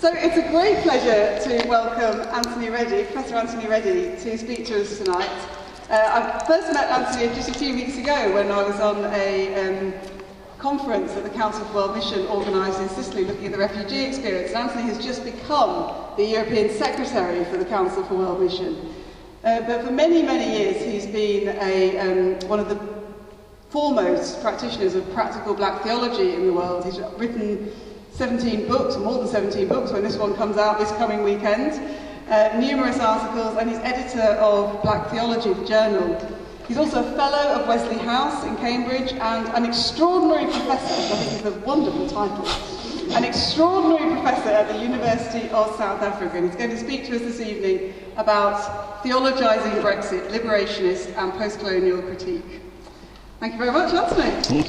So it's a great pleasure to welcome Professor Anthony Reddie, to speak to us tonight. I first met Anthony just a few weeks ago when I was on a conference that the Council for World Mission organised in Sicily looking at the refugee experience. And Anthony has just become the European Secretary for the Council for World Mission. But for many, many years he's been one of the foremost practitioners of practical black theology in the world. He's written 17 books, more than 17 books when this one comes out this coming weekend, numerous articles, and he's editor of Black Theology, the journal. He's also a fellow of Wesley House in Cambridge and an extraordinary professor, which I think is a wonderful title, an extraordinary professor at the University of South Africa. And he's going to speak to us this evening about Theologising Brexit, Liberationist and Post-Colonial Critique. Thank you very much, Anthony.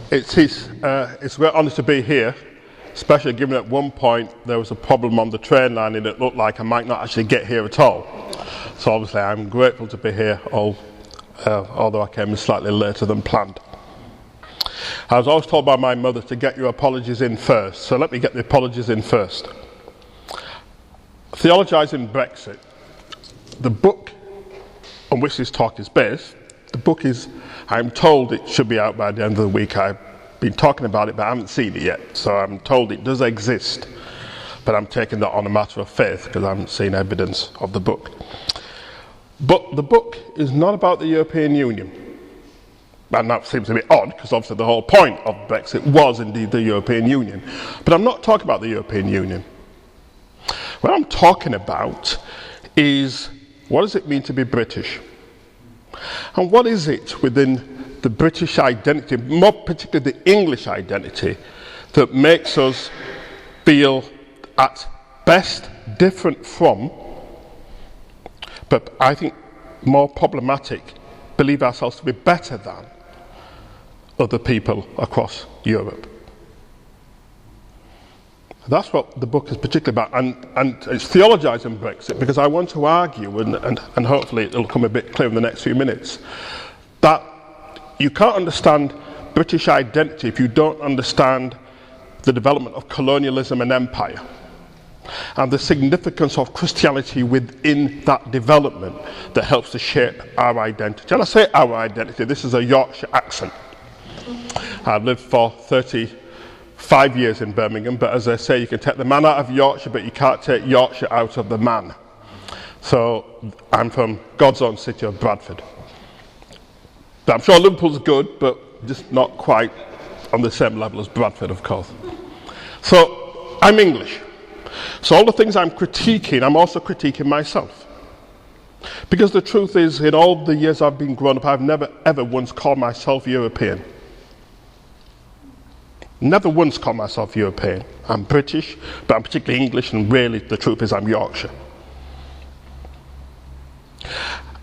It's a great honour to be here, especially given at one point there was a problem on the train line and it looked like I might not actually get here at all. So obviously I'm grateful to be here, although I came in slightly later than planned. I was always told by my mother to get your apologies in first, so let me get the apologies in first. Theologising Brexit, the book on which this talk is based, the book is, I'm told it should be out by the end of the week. I've been talking about it, but I haven't seen it yet. So I'm told it does exist, but I'm taking that on a matter of faith because I haven't seen evidence of the book. But the book is not about the European Union. And that seems a bit odd because obviously the whole point of Brexit was indeed the European Union. But I'm not talking about the European Union. What I'm talking about is, what does it mean to be British? And what is it within the British identity, more particularly the English identity, that makes us feel at best different from, but I think more problematic, believe ourselves to be better than other people across Europe? That's what the book is particularly about, and it's theologising Brexit because I want to argue, and hopefully it'll come a bit clear in the next few minutes, that you can't understand British identity if you don't understand the development of colonialism and empire, and the significance of Christianity within that development that helps to shape our identity. And I say our identity, this is a Yorkshire accent. I've lived for 35 years in Birmingham, but as I say, you can take the man out of Yorkshire, but you can't take Yorkshire out of the man. So I'm from God's own city of Bradford. But I'm sure Liverpool's good, but just not quite on the same level as Bradford, of course. So I'm English. So all the things I'm critiquing, I'm also critiquing myself. Because the truth is, in all the years I've been growing up, I've never ever once called myself European. Never once called myself European. I'm British, but I'm particularly English, and really the truth is I'm Yorkshire.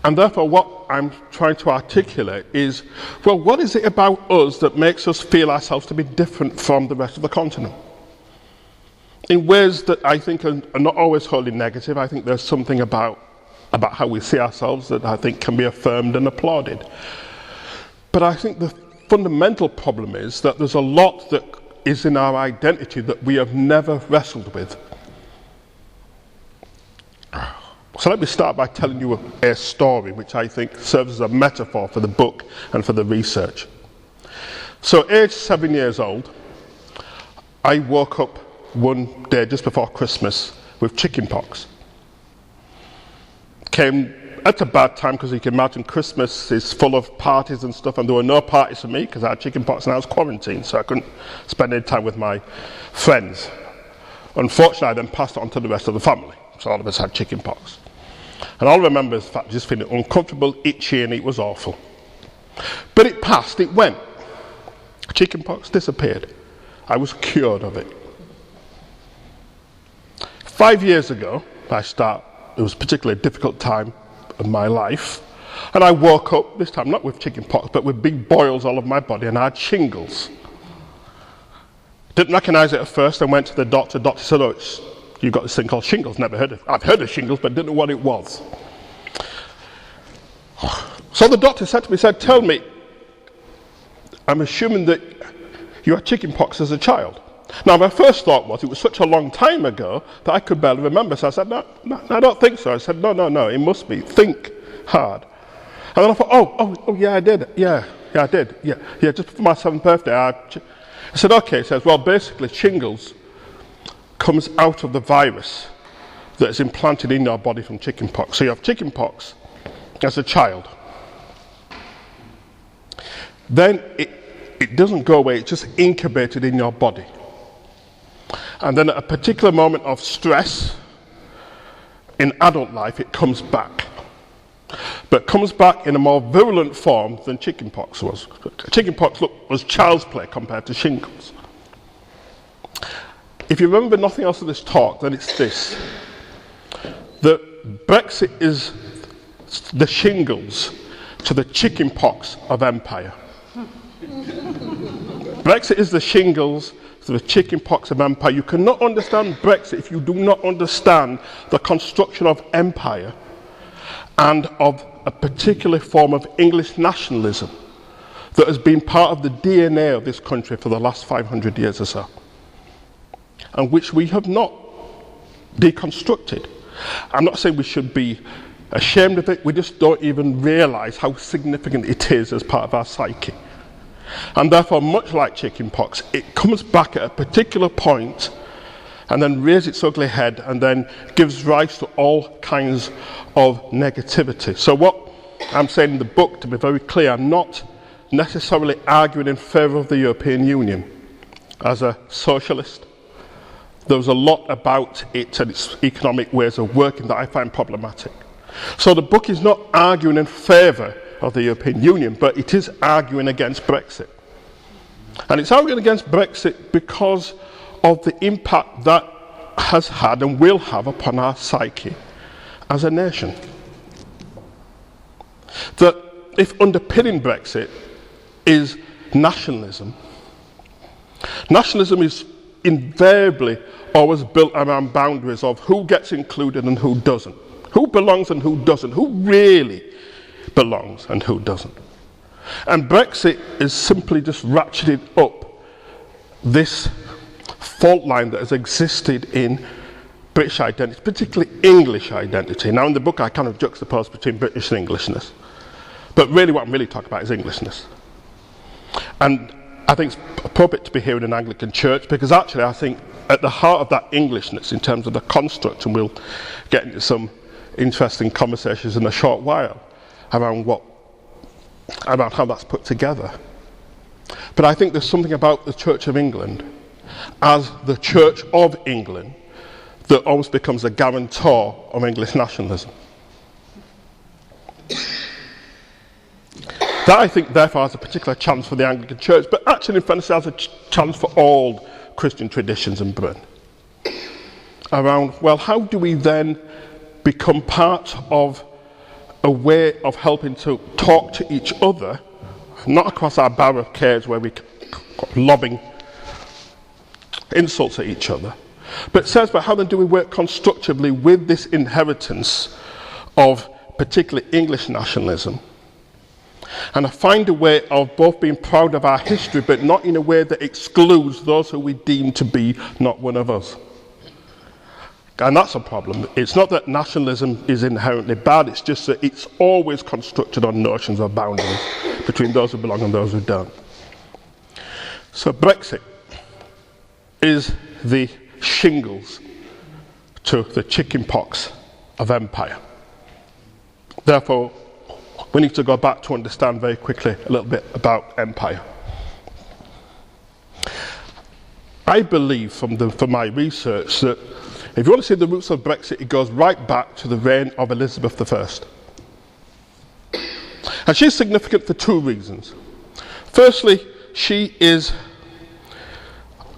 And therefore what I'm trying to articulate is, well, what is it about us that makes us feel ourselves to be different from the rest of the continent? In ways that I think are not always wholly negative. I think there's something about how we see ourselves that I think can be affirmed and applauded. But I think the fundamental problem is that there's a lot that is in our identity that we have never wrestled with. So let me start by telling you a story which I think serves as a metaphor for the book and for the research. So aged 7 years old, I woke up one day just before Christmas with chicken pox. Came at a bad time because you can imagine Christmas is full of parties and stuff, and there were no parties for me because I had chicken pox and I was quarantined, so I couldn't spend any time with my friends. Unfortunately, I then passed it on to the rest of the family, so all of us had chicken pox. And all I remember is the fact just feeling uncomfortable, itchy, and it was awful. But it passed, it went. Chicken pox disappeared. I was cured of it. 5 years ago, it was a particularly difficult time of my life, and I woke up, this time not with chicken pox, but with big boils all over my body, and I had shingles. Didn't recognise it at first, and went to the doctor. The doctor said, oh, you've got this thing called shingles. I've heard of shingles, but didn't know what it was. So So the doctor said to me, tell me, I'm assuming that you had chickenpox as a child. Now, my first thought was it was such a long time ago that I could barely remember. So I said, no, I don't think so. I said, no, it must be. Think hard. And then I thought, oh, yeah, I did. Yeah, I did. Yeah, just before my 7th birthday. I said, okay. He says, well, basically, shingles comes out of the virus that is implanted in your body from chickenpox. So you have chickenpox as a child. Then it doesn't go away, it's just incubated in your body. And then at a particular moment of stress in adult life, it comes back. But comes back in a more virulent form than chickenpox was. Chickenpox was child's play compared to shingles. If you remember nothing else of this talk, then it's this. That Brexit is the shingles to the chickenpox of empire. Brexit is the shingles to the chickenpox of empire. You cannot understand Brexit if you do not understand the construction of empire and of a particular form of English nationalism that has been part of the DNA of this country for the last 500 years or so, and which we have not deconstructed. I'm not saying we should be ashamed of it, we just don't even realise how significant it is as part of our psyche. And therefore, much like chickenpox, it comes back at a particular point and then rears its ugly head and then gives rise to all kinds of negativity. So what I'm saying in the book, to be very clear, I'm not necessarily arguing in favour of the European Union. As a socialist, there's a lot about it and its economic ways of working that I find problematic. So the book is not arguing in favour of the European Union, but it is arguing against Brexit. And it's arguing against Brexit because of the impact that has had and will have upon our psyche as a nation. That if underpinning Brexit is nationalism, nationalism is invariably always built around boundaries of who gets included and who doesn't, who belongs and who doesn't, who really belongs and who doesn't. And Brexit is simply just ratcheted up this fault line that has existed in British identity, particularly English identity. Now in the book I kind of juxtapose between British and Englishness, but really what I'm really talking about is Englishness. And I think it's appropriate to be here in an Anglican church because actually I think at the heart of that Englishness in terms of the construct, and we'll get into some interesting conversations in a short while around how that's put together. But I think there's something about the Church of England as the Church of England that almost becomes a guarantor of English nationalism. That I think therefore has a particular challenge for the Anglican Church, but actually in fairness has a challenge for all Christian traditions in Britain. Around, well, how do we then become part of a way of helping to talk to each other, not across our barricades where we're lobbing insults at each other, but it says, but how then do we work constructively with this inheritance of particularly English nationalism, and find a way of both being proud of our history, but not in a way that excludes those who we deem to be not one of us. And that's a problem. It's not that nationalism is inherently bad, it's just that it's always constructed on notions of boundaries between those who belong and those who don't. So Brexit is the shingles to the chickenpox of empire. Therefore, we need to go back to understand very quickly a little bit about empire. I believe from my research that if you want to see the roots of Brexit, it goes right back to the reign of Elizabeth I. And she's significant for two reasons. Firstly, she is,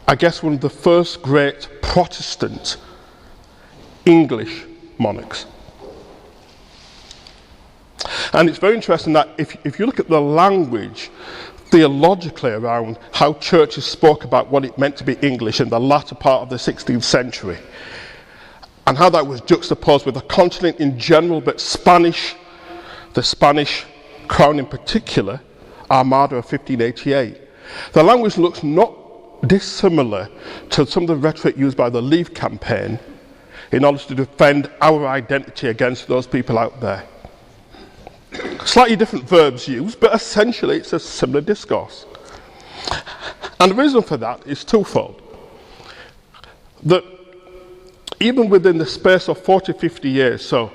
I guess, one of the first great Protestant English monarchs. And it's very interesting that if you look at the language theologically around how churches spoke about what it meant to be English in the latter part of the 16th century, and how that was juxtaposed with the continent in general, but the Spanish Crown in particular, Armada of 1588, the language looks not dissimilar to some of the rhetoric used by the Leave campaign in order to defend our identity against those people out there. Slightly different verbs used, but essentially it's a similar discourse. And the reason for that is twofold. That even within the space of 40, 50 years, so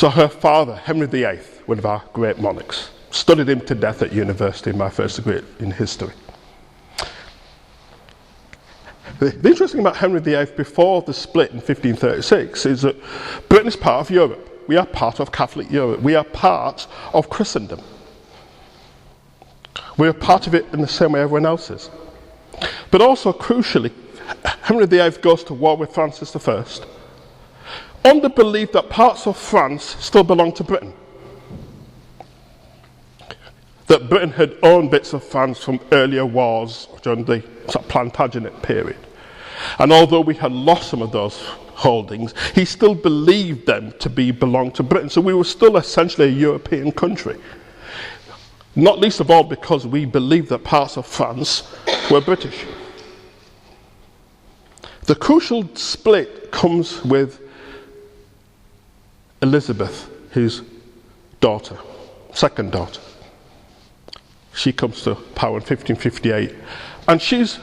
her father, Henry VIII, one of our great monarchs, studied him to death at university in my first degree in history. The interesting thing about Henry VIII before the split in 1536 is that Britain is part of Europe. We are part of Catholic Europe. We are part of Christendom. We are part of it in the same way everyone else is. But also, crucially, Henry VIII goes to war with Francis I on the belief that parts of France still belong to Britain. That Britain had owned bits of France from earlier wars during the Plantagenet period. And although we had lost some of those holdings, he still believed them to belong to Britain. So we were still essentially a European country. Not least of all because we believed that parts of France were British. The crucial split comes with Elizabeth, his daughter, second daughter. She comes to power in 1558, and she's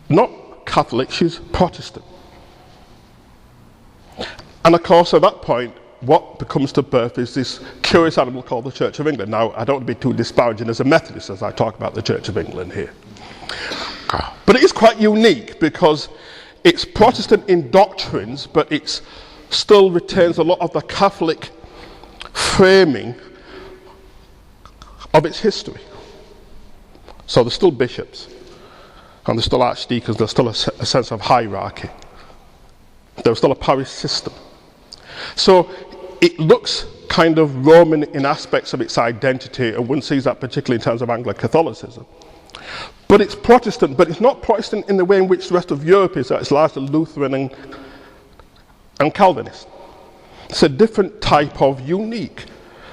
not Catholic, she's Protestant. And of course, at that point, what becomes to birth is this curious animal called the Church of England. Now, I don't want to be too disparaging as a Methodist as I talk about the Church of England here. But it is quite unique because it's Protestant in doctrines, but it still retains a lot of the Catholic framing of its history. So there's still bishops, and there's still archdeacons, there's still a sense of hierarchy. There's still a parish system. So it looks kind of Roman in aspects of its identity, and one sees that particularly in terms of Anglo-Catholicism. But it's Protestant, but it's not Protestant in the way in which the rest of Europe is. It's largely Lutheran and Calvinist. It's a different type of unique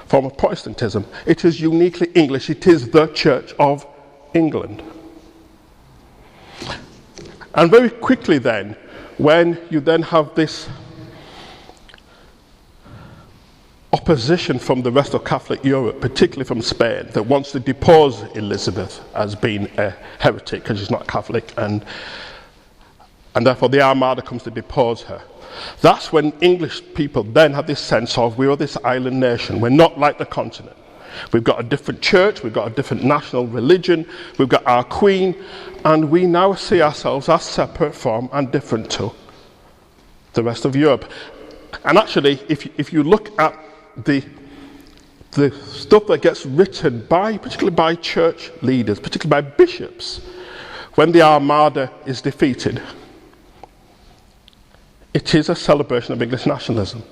form of Protestantism. It is uniquely English. It is the Church of England. And very quickly then, when you then have this opposition from the rest of Catholic Europe, particularly from Spain, that wants to depose Elizabeth as being a heretic because she's not Catholic, and therefore the Armada comes to depose her. That's when English people then have this sense of, we are this island nation, we're not like the continent. We've got a different church, we've got a different national religion, we've got our queen, and we now see ourselves as separate from and different to the rest of Europe. And actually, if you look at the stuff that gets written particularly by church leaders, particularly by bishops, when the Armada is defeated, it is a celebration of English nationalism.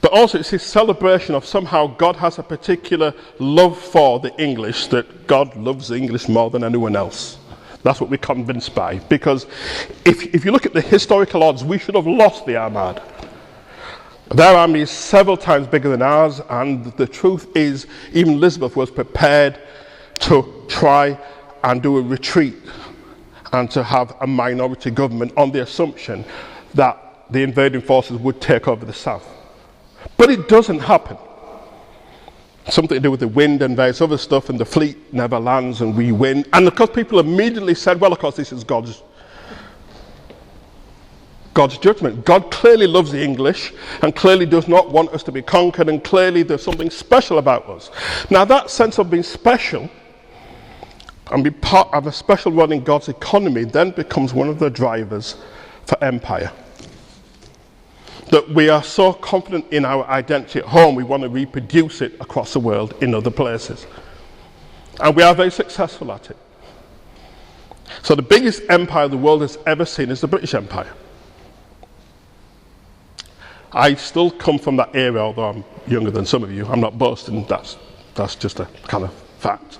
But also it's a celebration of somehow God has a particular love for the English, that God loves the English more than anyone else. That's what we're convinced by. Because if you look at the historical odds, we should have lost the Armada. Their army is several times bigger than ours, and the truth is, even Elizabeth was prepared to try and do a retreat and to have a minority government on the assumption that the invading forces would take over the south. But it doesn't happen. Something to do with the wind and various other stuff, and the fleet never lands and we win. And of course people immediately said, well, of course this is God's judgment. God clearly loves the English and clearly does not want us to be conquered, and clearly there's something special about us. Now that sense of being special and be part of a special role in God's economy then becomes one of the drivers for empire. That we are so confident in our identity at home, we want to reproduce it across the world in other places. And we are very successful at it. So the biggest empire the world has ever seen is the British Empire. I still come from that era, although I'm younger than some of you. I'm not boasting, that's just a kind of fact.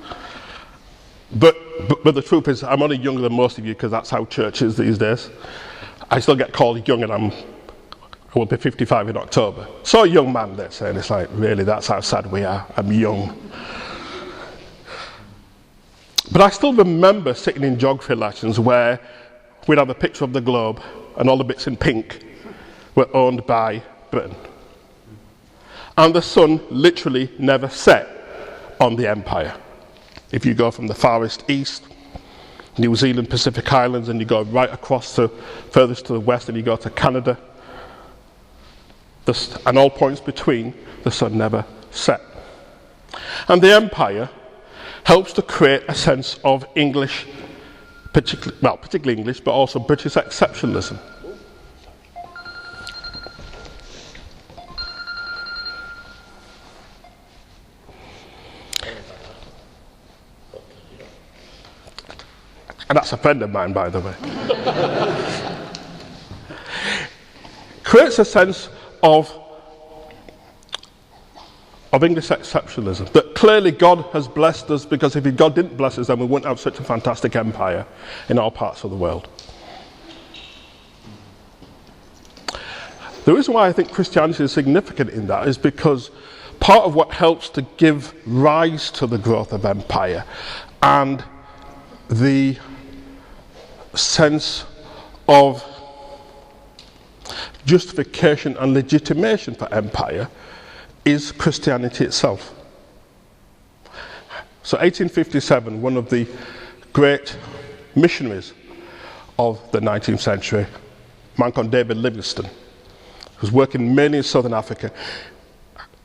But the truth is, I'm only younger than most of you because that's how church is these days. I still get called young and I'm I will be 55 in October. So a young man, they're saying, it's like, really, that's how sad we are. I'm young. But I still remember sitting in geography lessons where we'd have a picture of the globe and all the bits in pink were owned by Britain. And the sun literally never set on the empire. If you go from the farthest east, New Zealand, Pacific Islands, and you go right across to furthest to the west and you go to Canada, and all points between, the sun never set. And the empire helps to create a sense of English, particularly English, but also British exceptionalism. And that's a friend of mine, by the way. Creates a sense of English exceptionalism, that clearly God has blessed us, because if God didn't bless us, then we wouldn't have such a fantastic empire in all parts of the world. The reason why I think Christianity is significant in that is because part of what helps to give rise to the growth of empire and the sense of justification and legitimation for empire is Christianity itself. So 1857, one of the great missionaries of the 19th century, a man called David Livingstone, who was working mainly in southern Africa.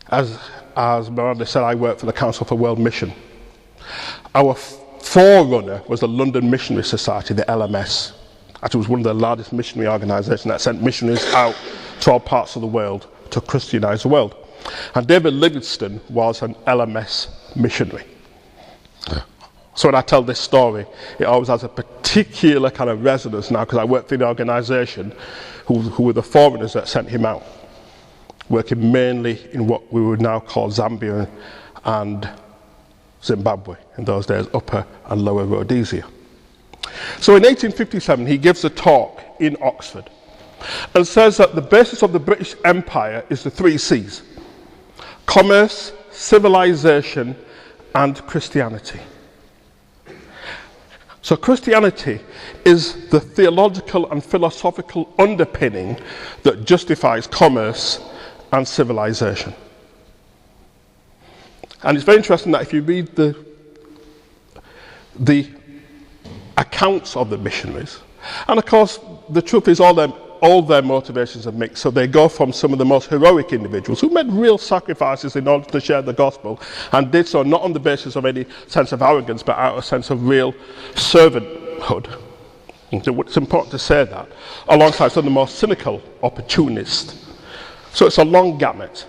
As Miranda said, I work for the Council for World Mission. Our forerunner was the London Missionary Society, the LMS. Actually, it was one of the largest missionary organisations that sent missionaries out to all parts of the world to Christianise the world. And David Livingstone was an LMS missionary. So when I tell this story, it always has a particular kind of resonance now, because I worked for the organisation who were the foreigners that sent him out, working mainly in what we would now call Zambia and Zimbabwe, in those days Upper and Lower Rhodesia. So in 1857 he gives a talk in Oxford and says that the basis of the British Empire is the 3 C's: commerce, civilization, and Christianity. So Christianity is the theological and philosophical underpinning that justifies commerce and civilization. And it's very interesting that if you read the accounts of the missionaries, and of course the truth is all their motivations are mixed. So they go from some of the most heroic individuals who made real sacrifices in order to share the gospel, and did so not on the basis of any sense of arrogance, but out of a sense of real servanthood. It's important to say that, alongside some of the more cynical opportunists. So it's a long gamut.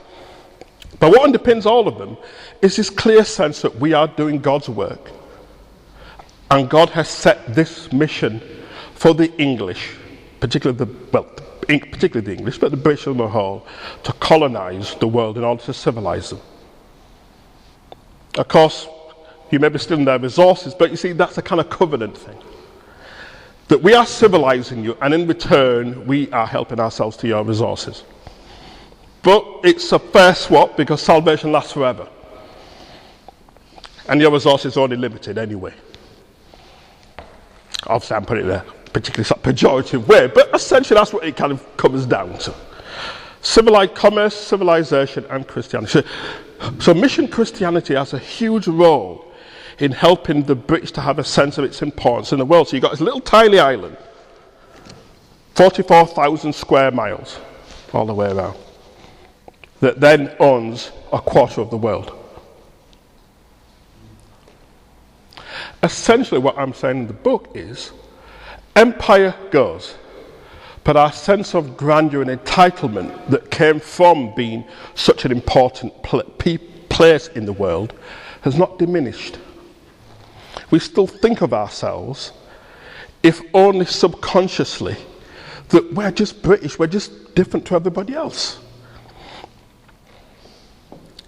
But what underpins all of them is this clear sense that we are doing God's work. And God has set this mission for the English, particularly the English, but the British on the whole, to colonise the world in order to civilise them. Of course, you may be stealing their resources, but you see, that's a kind of covenant thing. That we are civilising you, and in return, we are helping ourselves to your resources. But it's a fair swap, because salvation lasts forever. And your resources are only limited anyway. Obviously, I'm putting it in a particularly sort of pejorative way, but essentially that's what it kind of comes down to. Civilized commerce, civilization, and Christianity. So mission Christianity has a huge role in helping the British to have a sense of its importance in the world. So you've got this little tiny island, 44,000 square miles all the way around, that then owns a quarter of the world. Essentially what I'm saying in the book is, empire goes, but our sense of grandeur and entitlement that came from being such an important place in the world has not diminished. We still think of ourselves, if only subconsciously, that we're just British, we're just different to everybody else.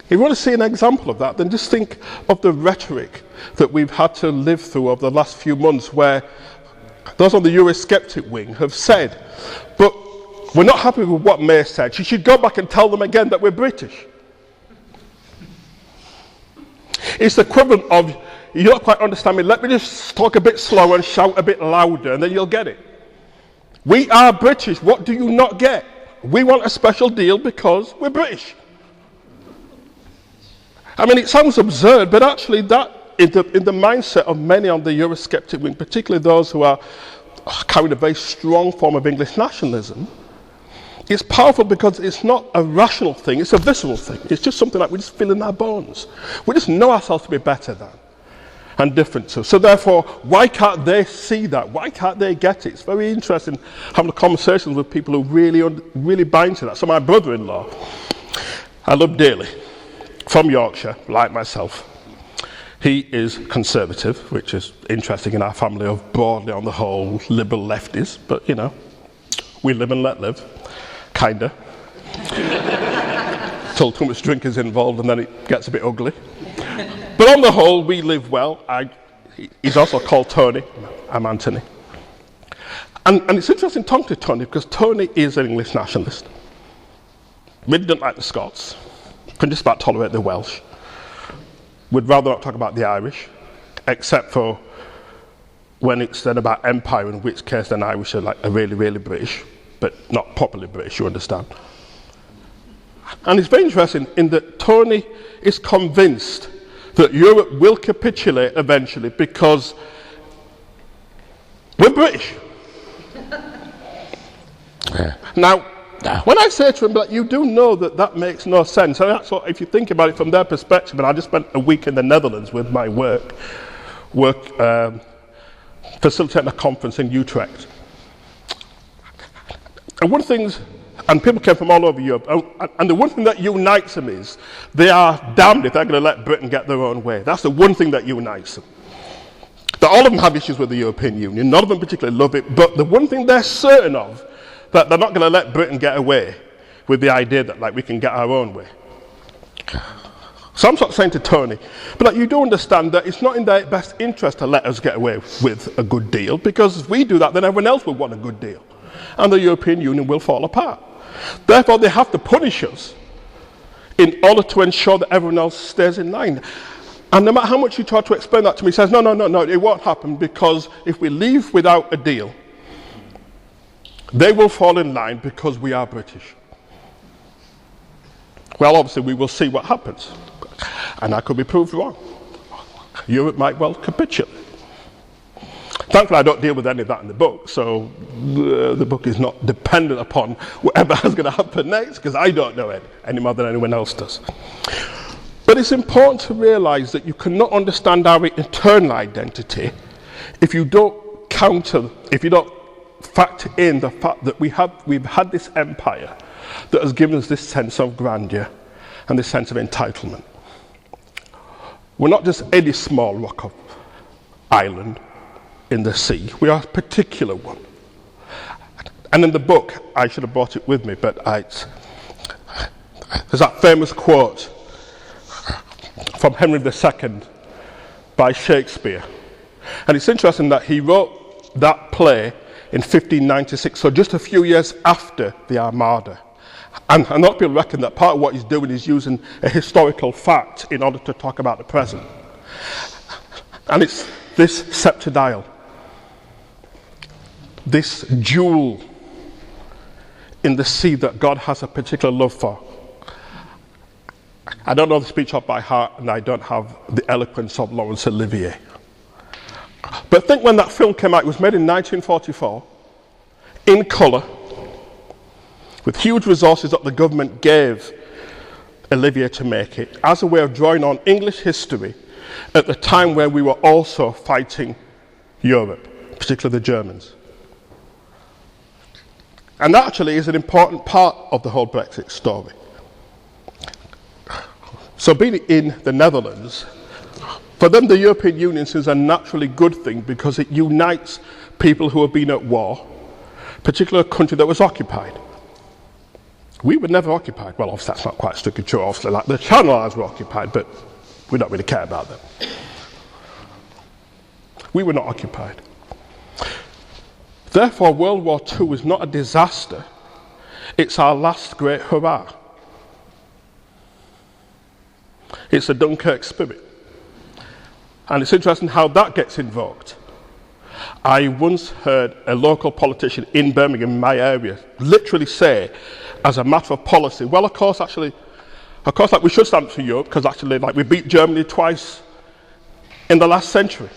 If you want to see an example of that, then just think of the rhetoric that we've had to live through over the last few months, where those on the Eurosceptic wing have said, but we're not happy with what May said, she should go back and tell them again that we're British. It's the equivalent of, you don't quite understand me, let me just talk a bit slower and shout a bit louder and then you'll get it. We are British, what do you not get? We want a special deal because we're British. I mean, it sounds absurd, but actually that, in the mindset of many on the Eurosceptic wing, particularly those who are carrying a very strong form of English nationalism, it's powerful because it's not a rational thing, it's a visceral thing. It's just something like we just feel in our bones. We just know ourselves to be better than and different to. So therefore, why can't they see that? Why can't they get it? It's very interesting having conversations with people who really buy into that. So my brother-in-law, I love dearly, from Yorkshire, like myself. He is conservative, which is interesting in our family of broadly on the whole liberal lefties, but you know, we live and let live, kinda. Till too much drink is involved and then it gets a bit ugly. But on the whole, we live well. He's also called Tony. I'm Anthony. And it's interesting talking to Tony because Tony is an English nationalist. Really don't like the Scots. Can just about tolerate the Welsh. Would rather not talk about the Irish, except for when it's then about empire, in which case then Irish are really, really British, but not properly British, you understand. And it's very interesting in that Tony is convinced that Europe will capitulate eventually because we're British. Now, when I say to him, like, you do know that makes no sense, and that's what, if you think about it from their perspective, and I just spent a week in the Netherlands with my work facilitating a conference in Utrecht. And one of the things, and people came from all over Europe, and the one thing that unites them is they are damned if they're going to let Britain get their own way. That's the one thing that unites them. That all of them have issues with the European Union, none of them particularly love it, but the one thing they're certain of, that they're not going to let Britain get away with the idea that we can get our own way. So I'm sort of saying to Tony, but you do understand that it's not in their best interest to let us get away with a good deal, because if we do that, then everyone else will want a good deal. And the European Union will fall apart. Therefore, they have to punish us in order to ensure that everyone else stays in line. And no matter how much you try to explain that to me, he says, no, it won't happen, because if we leave without a deal, they will fall in line because we are British. Well, obviously, we will see what happens. And I could be proved wrong. Europe might well capitulate. Thankfully, I don't deal with any of that in the book, so the book is not dependent upon whatever is going to happen next, because I don't know it any more than anyone else does. But it's important to realise that you cannot understand our internal identity if you don't factor in the fact that we've had this empire that has given us this sense of grandeur and this sense of entitlement. We're not just any small rock of island in the sea, we are a particular one. And in the book, I should have brought it with me, but there's that famous quote from Henry II by Shakespeare. And it's interesting that he wrote that play in 1596, so just a few years after the Armada. And a lot of people reckon that part of what he's doing is using a historical fact in order to talk about the present. And it's this scepter dial, this jewel in the sea that God has a particular love for. I don't know the speech off by heart, and I don't have the eloquence of Laurence Olivier. But think when that film came out, it was made in 1944, in colour, with huge resources that the government gave Olivier to make it, as a way of drawing on English history at the time where we were also fighting Europe, particularly the Germans. And that actually is an important part of the whole Brexit story. So being in the Netherlands, for them the European Union is a naturally good thing because it unites people who have been at war, particularly a country that was occupied. We were never occupied. Well, obviously that's not quite strictly true. Obviously, like the Channel Islands were occupied, but we don't really care about them. We were not occupied. Therefore, World War II was not a disaster It's our last great hurrah. It's the Dunkirk spirit. And it's interesting how that gets invoked. I once heard a local politician in Birmingham, in my area, literally say, as a matter of policy, well, of course, like we should stand for Europe, because actually, like, we beat Germany twice in the last century.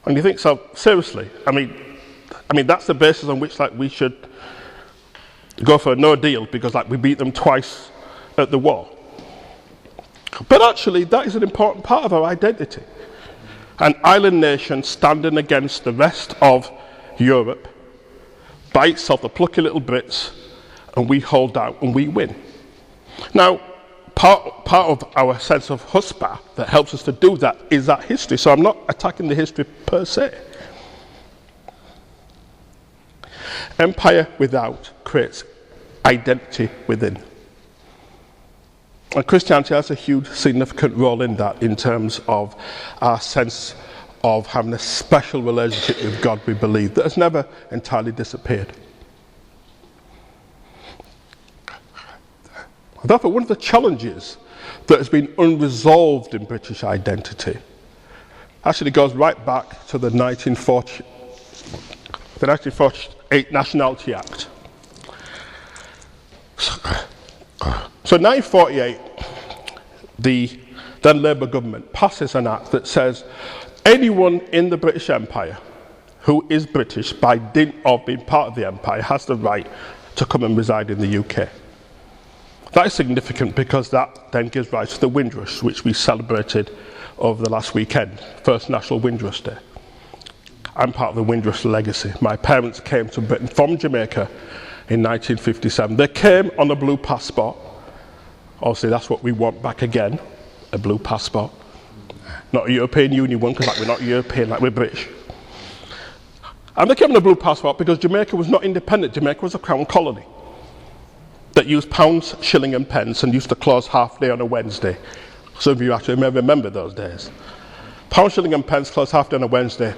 And you think, so, seriously, I mean, that's the basis on which, like, we should go for a no deal, because, like, we beat them twice at the war. But actually, that is an important part of our identity. An island nation standing against the rest of Europe, by itself, the plucky little Brits, and we hold out and we win. Now, part of our sense of chutzpah that helps us to do that is that history. So I'm not attacking the history per se. Empire without creates identity within. And Christianity has a huge, significant role in that, in terms of our sense of having a special relationship with God, we believe, that has never entirely disappeared. Therefore, one of the challenges that has been unresolved in British identity actually goes right back to the 1948 Nationality Act. So in 1948, the then Labour government passes an act that says anyone in the British Empire who is British by dint of being part of the empire has the right to come and reside in the UK. That is significant because that then gives rise to the Windrush, which we celebrated over the last weekend, first National Windrush Day. I'm part of the Windrush legacy. My parents came to Britain from Jamaica in 1957. They came on a blue passport. Obviously, that's what we want back again, a blue passport. Not a European Union one, because like, we're not European, like we're British. And they came on a blue passport because Jamaica was not independent. Jamaica was a crown colony that used pounds, shilling and pence and used to close half day on a Wednesday. Some of you actually may remember those days. Pound, shilling and pence closed half day on a Wednesday.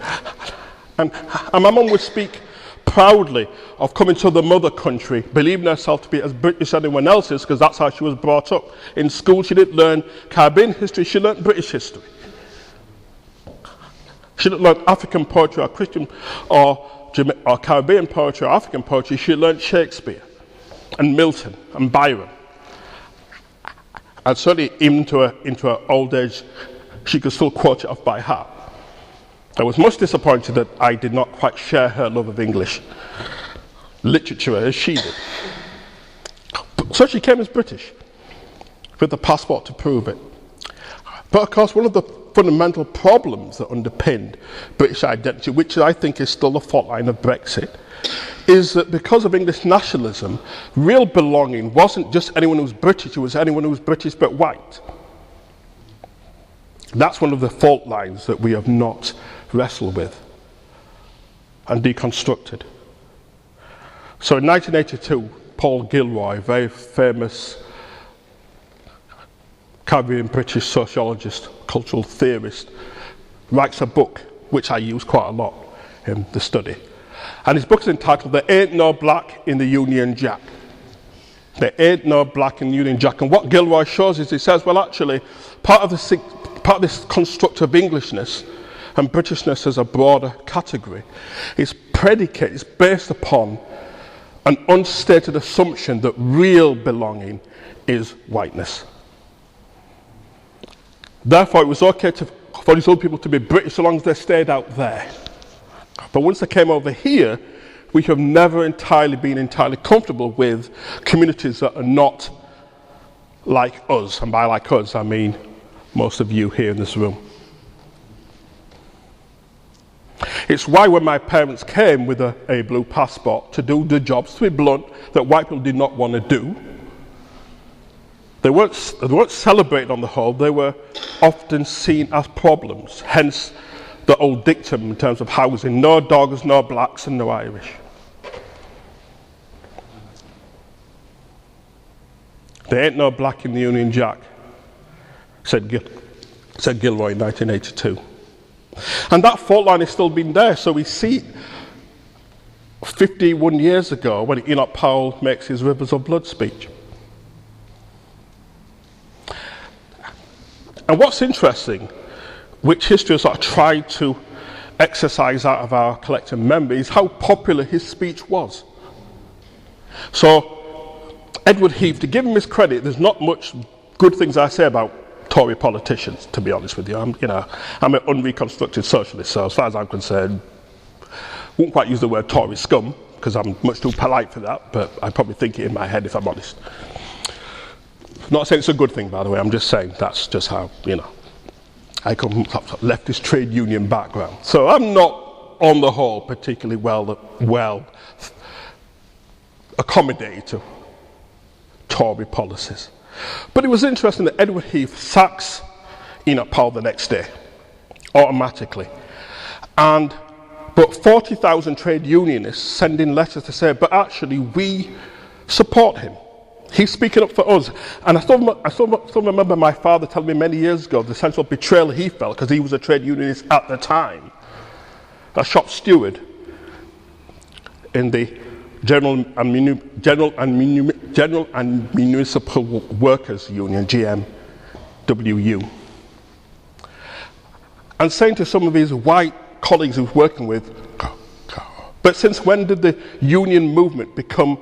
And my mum would speak proudly of coming to the mother country, believing herself to be as British as anyone else is, because that's how she was brought up. In school, she didn't learn Caribbean history, she learned British history. She didn't learn African poetry or Christian or Caribbean poetry or African poetry, she learned Shakespeare and Milton and Byron. And certainly into her old age, she could still quote it off by heart. I was much disappointed that I did not quite share her love of English literature as she did. So she came as British, with the passport to prove it. But of course, one of the fundamental problems that underpinned British identity, which I think is still the fault line of Brexit, is that because of English nationalism, real belonging wasn't just anyone who was British, it was anyone who was British but white. That's one of the fault lines that we have not wrestled with and deconstructed. So in 1982, Paul Gilroy, very famous Caribbean British sociologist, cultural theorist, writes a book which I use quite a lot in the study. And his book is entitled There Ain't No Black in the Union Jack. There ain't no black in the Union Jack. And what Gilroy shows is, he says, well, actually, part of this construct of Englishness and Britishness as a broader category is predicated, is based upon an unstated assumption that real belonging is whiteness. Therefore, it was okay for these old people to be British so long as they stayed out there. But once they came over here, we have never been entirely comfortable with communities that are not like us. And by like us, I mean most of you here in this room. It's why when my parents came with a blue passport to do the jobs, to be blunt, that white people did not want to do, they weren't celebrated on the whole, they were often seen as problems. Hence the old dictum in terms of housing, no dogs, no blacks and no Irish. There ain't no black in the Union Jack, said Gilroy in 1982. And that fault line has still been there, so we see 51 years ago when Enoch Powell makes his Rivers of Blood speech. And what's interesting, which history has sort of tried to exercise out of our collective memory, is how popular his speech was. So, Edward Heath, to give him his credit, there's not much good things I say about Tory politicians, to be honest with you. I'm an unreconstructed socialist, so as far as I'm concerned, wouldn't quite use the word Tory scum, because I'm much too polite for that, but I probably think it in my head if I'm honest. Not saying it's a good thing, by the way, I'm just saying that's just how, I come from a leftist trade union background. So I'm not, on the whole, particularly well accommodated to Tory policies. But it was interesting that Edward Heath sacks Enoch Powell the next day, automatically. But 40,000 trade unionists send in letters to say, but actually we support him. He's speaking up for us. And I still remember my father telling me many years ago the sense of betrayal he felt because he was a trade unionist at the time, a shop steward in the General and Municipal Workers Union, GMWU. And saying to some of his white colleagues he was working with, but since when did the union movement become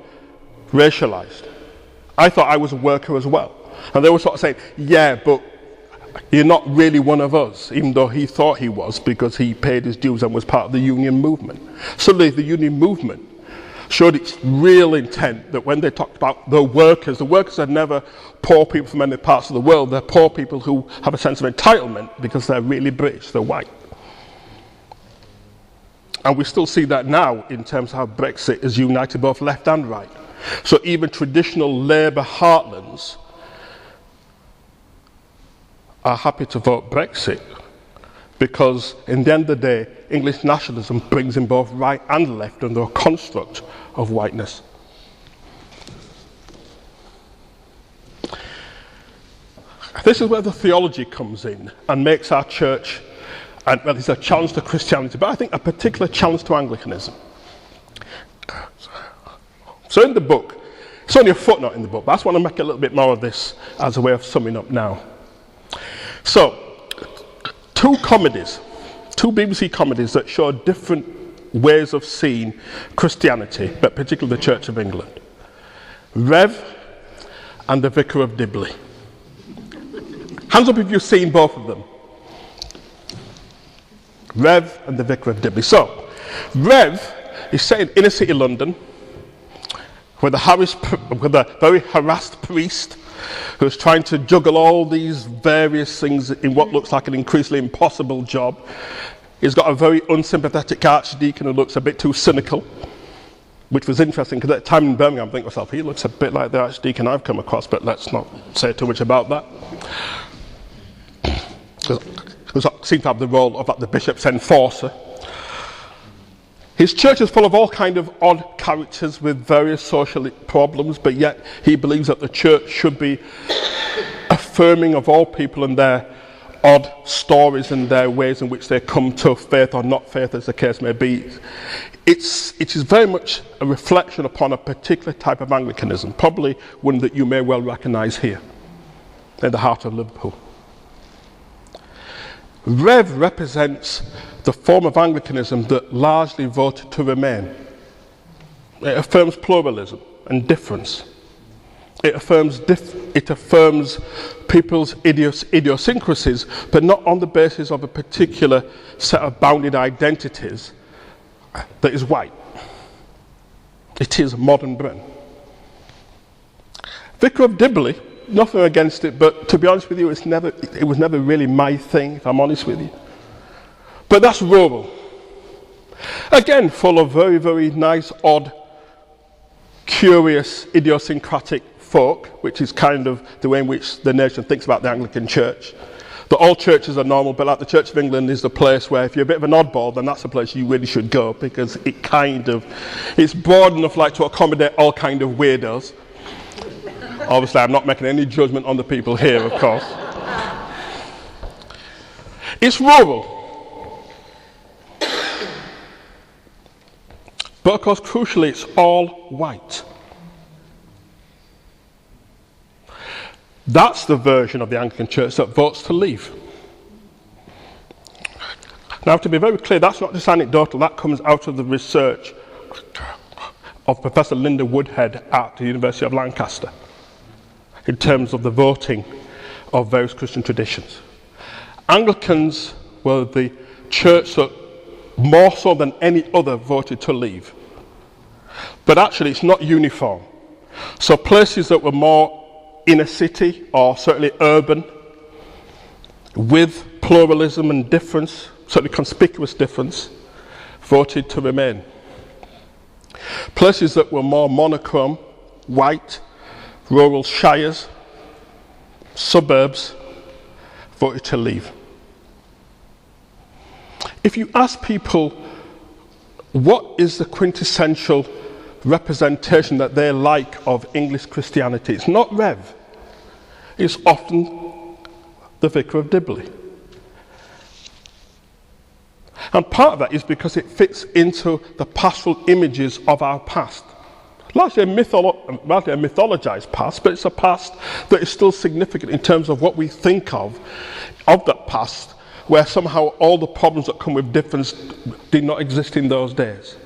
racialized? I thought I was a worker as well. And they were sort of saying, yeah, but you're not really one of us, even though he thought he was because he paid his dues and was part of the union movement. Suddenly the union movement showed its real intent that when they talked about the workers are never poor people from many parts of the world, they're poor people who have a sense of entitlement because they're really British, they're white. And we still see that now in terms of how Brexit has united both left and right. So even traditional Labour heartlands are happy to vote Brexit because in the end of the day, English nationalism brings in both right and left under a construct of whiteness. This is where the theology comes in and makes our church, and well, it's a challenge to Christianity, but I think a particular challenge to Anglicanism. So in the book, it's only a footnote in the book, but I just want to make a little bit more of this as a way of summing up now. So, two BBC comedies that show different ways of seeing Christianity, but particularly the Church of England. Rev and The Vicar of Dibley. Hands up if you've seen both of them. Rev and The Vicar of Dibley. So, Rev is set in inner city London, with a very harassed priest who's trying to juggle all these various things in what looks like an increasingly impossible job. He's got a very unsympathetic archdeacon who looks a bit too cynical, which was interesting because at the time in Birmingham I think to myself, he looks a bit like the archdeacon I've come across, but let's not say too much about that. Who seemed to have the role of the bishop's enforcer. His church is full of all kind of odd characters with various social problems, but yet he believes that the church should be affirming of all people and their odd stories and their ways in which they come to faith or not faith, as the case may be. It is very much a reflection upon a particular type of Anglicanism, probably one that you may well recognise here, in the heart of Liverpool. Rev represents the form of Anglicanism that largely voted to remain. It affirms pluralism and difference. It affirms people's idiosyncrasies, but not on the basis of a particular set of bounded identities that is white. It is modern Britain. Vicar of Dibley, nothing against it, but to be honest with you, it was never really my thing, if I'm honest with you. But that's rural. Again, full of very, very nice, odd, curious, idiosyncratic folk, which is kind of the way in which the nation thinks about the Anglican Church. That all churches are normal, but like the Church of England is the place where if you're a bit of an oddball, then that's the place you really should go, because it's broad enough to accommodate all kind of weirdos. Obviously, I'm not making any judgment on the people here, of course. It's rural. But of course, crucially, it's all white. That's the version of the Anglican Church that votes to leave. Now, to be very clear, that's not just anecdotal. That comes out of the research of Professor Linda Woodhead at the University of Lancaster in terms of the voting of various Christian traditions. Anglicans were the church that more so than any other voted to leave. But actually it's not uniform. So places that were more inner city or certainly urban with pluralism and difference, certainly conspicuous difference, voted to remain. Places that were more monochrome, white, rural shires, suburbs, voted to leave. If you ask people what is the quintessential representation that they like of English Christianity, it's not Rev. It's often the Vicar of Dibley. And part of that is because it fits into the pastoral images of our past. Largely a mythologized past, but it's a past that is still significant in terms of what we think of that past, where somehow all the problems that come with difference did not exist in those days.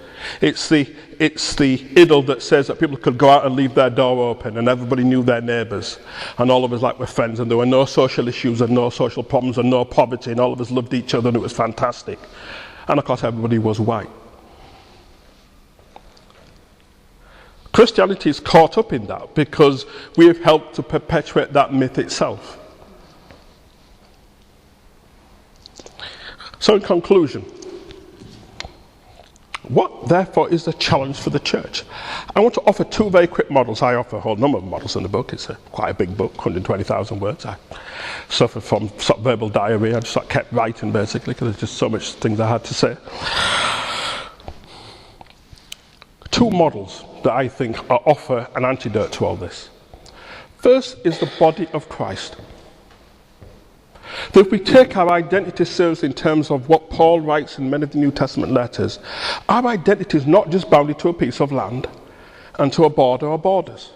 It's the idyll that says that people could go out and leave their door open and everybody knew their neighbours and all of us were friends and there were no social issues and no social problems and no poverty and all of us loved each other and it was fantastic. And of course everybody was white. Christianity is caught up in that because we have helped to perpetuate that myth itself. So in conclusion, what therefore is the challenge for the church? I want to offer two very quick models. I offer a whole number of models in the book. It's quite a big book, 120,000 words. I suffered from sort of verbal diarrhea. I just kept writing basically because there's just so much things I had to say. Two models that I think offer an antidote to all this. First is the body of Christ. That if we take our identity seriously in terms of what Paul writes in many of the New Testament letters, our identity is not just bounded to a piece of land and to a border or borders.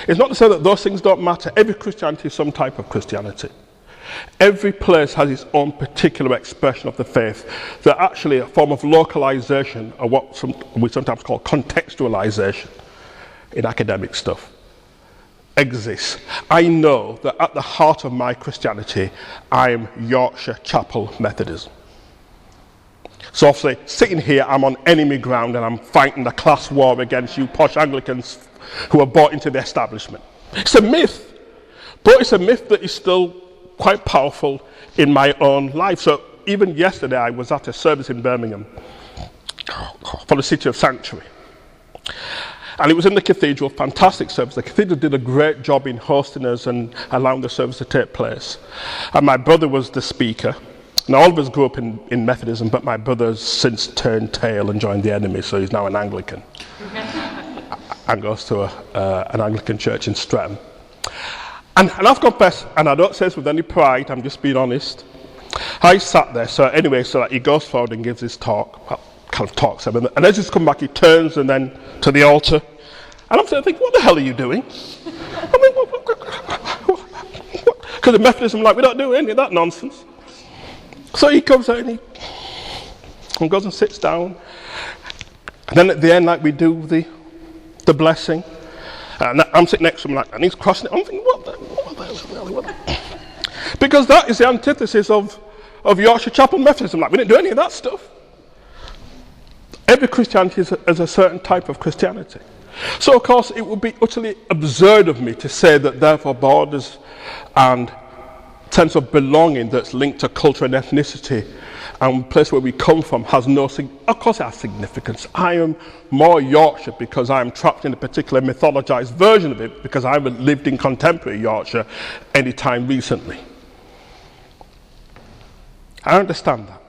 It's not to say that those things don't matter. Every Christianity is some type of Christianity. Every place has its own particular expression of the faith that actually a form of localization, or what we sometimes call contextualization in academic stuff, exists. I know that at the heart of my Christianity, I am Yorkshire Chapel Methodism. So obviously, sitting here, I'm on enemy ground and I'm fighting the class war against you posh Anglicans who are bought into the establishment. It's a myth, but it's a myth that is still quite powerful in my own life. So even yesterday, I was at a service in Birmingham for the City of Sanctuary. And it was in the cathedral, fantastic service. The cathedral did a great job in hosting us and allowing the service to take place. And my brother was the speaker. Now, all of us grew up in Methodism, but my brother's since turned tail and joined the enemy, so he's now an Anglican. And goes to an Anglican church in Streatham. And I've confessed, and I don't say this with any pride, I'm just being honest. I sat there, so he goes forward and gives his talk. Well, kind of talks him, and as he's come back, he turns and then to the altar. And I'm thinking, what the hell are you doing? I mean, because in Methodism, we don't do any of that nonsense. So he comes out and goes and sits down. And then at the end, we do the blessing. And I'm sitting next to him, and he's crossing it. I'm thinking, what the? Because that is the antithesis of Yorkshire Chapel Methodism. We didn't do any of that stuff. Every Christianity is a certain type of Christianity. So, of course, it would be utterly absurd of me to say that therefore borders and sense of belonging that's linked to culture and ethnicity and the place where we come from has no of course it has significance. I am more Yorkshire because I am trapped in a particular mythologized version of it because I haven't lived in contemporary Yorkshire any time recently. I understand that.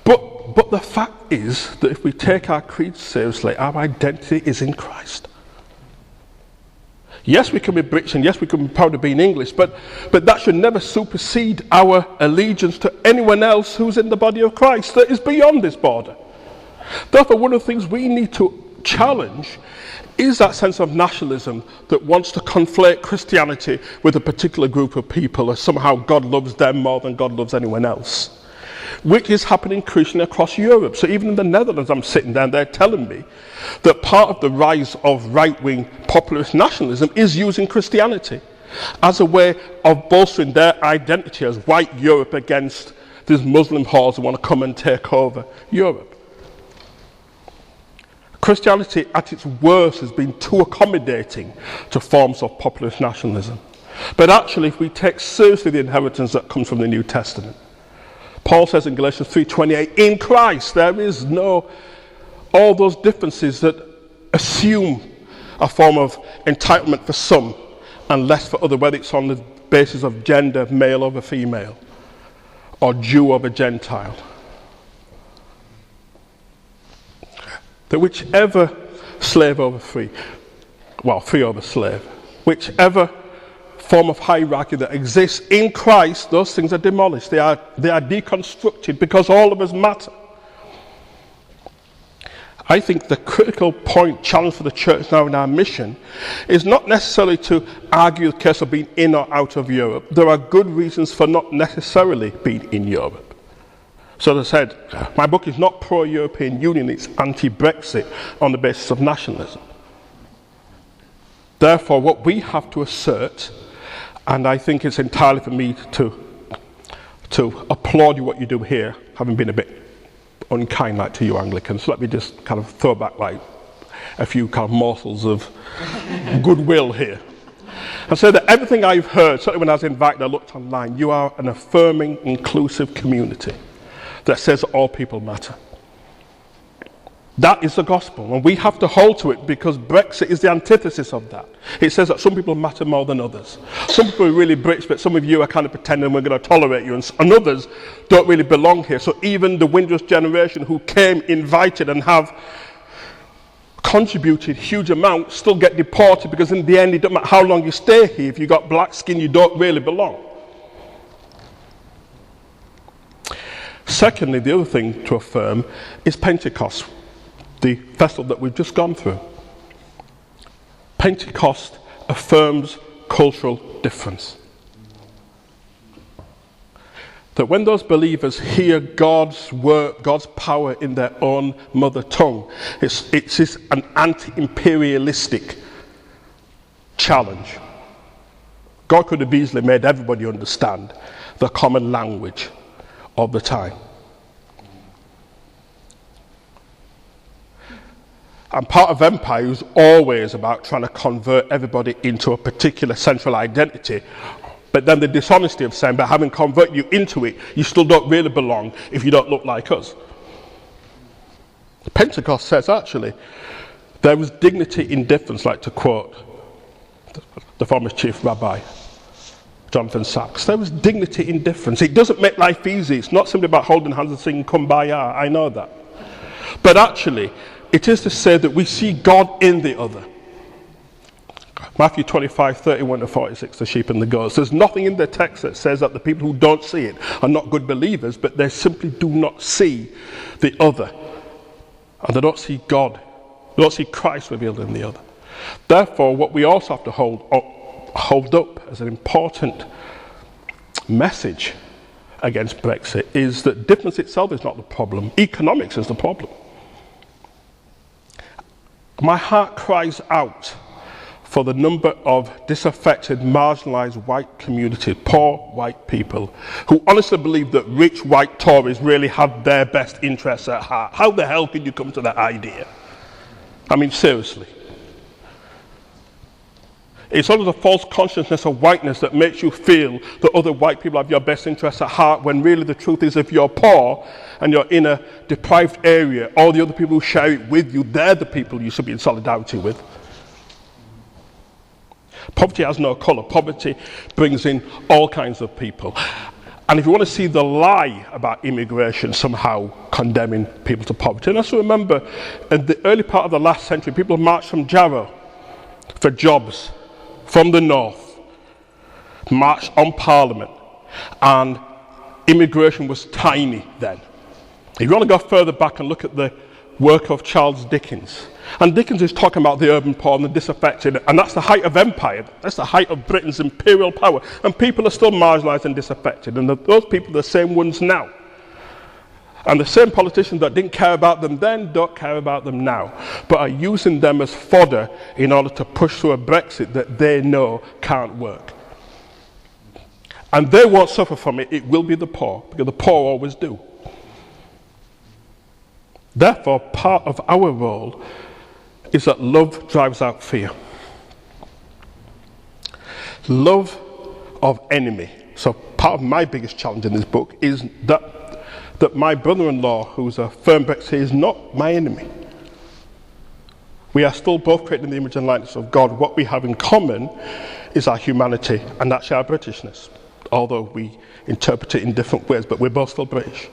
But the fact is that if we take our creed seriously, our identity is in Christ. Yes, we can be British and yes, we can be proud of being English, but that should never supersede our allegiance to anyone else who's in the body of Christ that is beyond this border. Therefore, one of the things we need to challenge is that sense of nationalism that wants to conflate Christianity with a particular group of people, as somehow God loves them more than God loves anyone else, which is happening increasingly across Europe. So even in the Netherlands, I'm sitting down there telling me that part of the rise of right-wing populist nationalism is using Christianity as a way of bolstering their identity as white Europe against these Muslim hordes who want to come and take over Europe. Christianity at its worst has been too accommodating to forms of populist nationalism. But actually, if we take seriously the inheritance that comes from the New Testament, Paul says in Galatians 3:28, in Christ there is no, all those differences that assume a form of entitlement for some and less for others, whether it's on the basis of gender, male over female, or Jew over Gentile. That whichever slave over free, well, free over slave, whichever form of hierarchy that exists in Christ, those things are demolished. They are deconstructed because all of us matter. I think the critical point, challenge for the church now in our mission is not necessarily to argue the case of being in or out of Europe. There are good reasons for not necessarily being in Europe. So as I said, my book is not pro-European Union, it's anti-Brexit on the basis of nationalism. Therefore, what we have to assert, and I think it's entirely for me to applaud you what you do here, having been a bit unkind like to you Anglicans, so let me just kind of throw back like a few kind of morsels of goodwill here. And so that everything I've heard, certainly when I was invited, I looked online, you are an affirming, inclusive community that says all people matter. That is the gospel, and we have to hold to it because Brexit is the antithesis of that. It says that some people matter more than others. Some people are really British, but some of you are kind of pretending we're going to tolerate you, and others don't really belong here. So even the Windrush generation who came, invited, and have contributed huge amounts still get deported because in the end, it doesn't matter how long you stay here. If you've got black skin, you don't really belong. Secondly, the other thing to affirm is Pentecost, the festival that we've just gone through. Pentecost affirms cultural difference. That when those believers hear God's word, God's power in their own mother tongue, it's an anti-imperialistic challenge. God could have easily made everybody understand the common language of the time. And part of empire is always about trying to convert everybody into a particular central identity. But then the dishonesty of saying, but having converted you into it, you still don't really belong if you don't look like us. Pentecost says, actually, there was dignity in difference, like to quote the former chief rabbi, Jonathan Sachs. There was dignity in difference. It doesn't make life easy. It's not simply about holding hands and singing Kumbaya. I know that. But actually, it is to say that we see God in the other. Matthew 25:31-46, the sheep and the goats. There's nothing in the text that says that the people who don't see it are not good believers, but they simply do not see the other. And they don't see God. They don't see Christ revealed in the other. Therefore, what we also have to hold up as an important message against Brexit is that difference itself is not the problem. Economics is the problem. My heart cries out for the number of disaffected, marginalised white communities, poor white people, who honestly believe that rich white Tories really have their best interests at heart. How the hell could you come to that idea? I mean, seriously. It's sort of the false consciousness of whiteness that makes you feel that other white people have your best interests at heart, when really the truth is if you're poor and you're in a deprived area, all the other people who share it with you, they're the people you should be in solidarity with. Poverty has no colour. Poverty brings in all kinds of people. And if you want to see the lie about immigration somehow condemning people to poverty, and also remember, in the early part of the last century, people marched from Jarrow for jobs from the north, marched on Parliament, and immigration was tiny then. If you want to go further back and look at the work of Charles Dickens. And Dickens is talking about the urban poor and the disaffected, and that's the height of empire. That's the height of Britain's imperial power. And people are still marginalised and disaffected, and those people are the same ones now. And the same politicians that didn't care about them then don't care about them now, but are using them as fodder in order to push through a Brexit that they know can't work. And they won't suffer from it. It will be the poor, because the poor always do. Therefore, part of our role is that love drives out fear. Love of enemy. So part of my biggest challenge in this book is that my brother-in-law, who's a firm Brexiteer, is not my enemy. We are still both created in the image and likeness of God. What we have in common is our humanity, and that's our Britishness, although we interpret it in different ways, but we're both still British.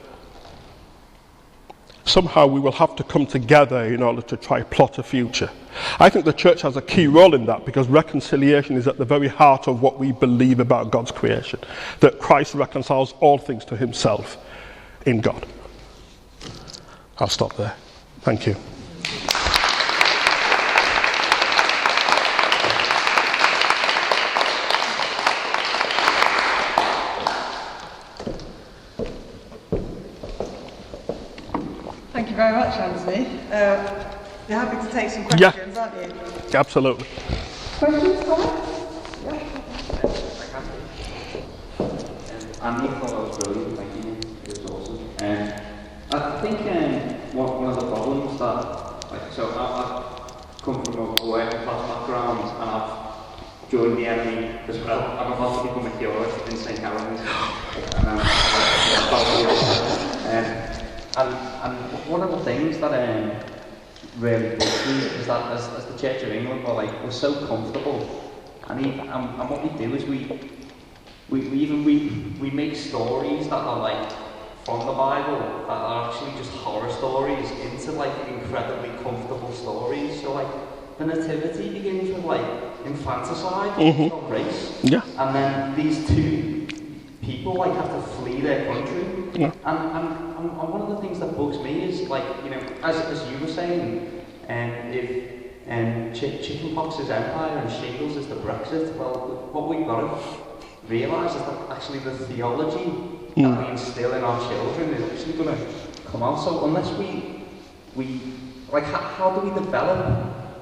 Somehow we will have to come together in order to try plot a future. I think the church has a key role in that, because reconciliation is at the very heart of what we believe about God's creation, that Christ reconciles all things to himself in God. I'll stop there. Thank you. Thank you very much, Anthony. You're happy to take some questions, aren't you? Absolutely. Questions, comments? Andy, I thought that was brilliant, thank you. It was awesome. I think one of the problems that, I've come from a working class background, and I've joined the enemy as well. I'm about to become a curate in St. Helens, and one of the things that really bugs me is that as the Church of England, we're so comfortable, and what we do is we make stories that are from the Bible that are actually just horror stories into incredibly comfortable stories. So the Nativity begins with infanticide, not race, and then these two people have to flee their country. And one of the things that bugs me is as you were saying, if chickenpox is empire and shingles is the Brexit, well, what we've got to realise is that actually the theology that we instill in our children is actually going to come out. So unless we how do we develop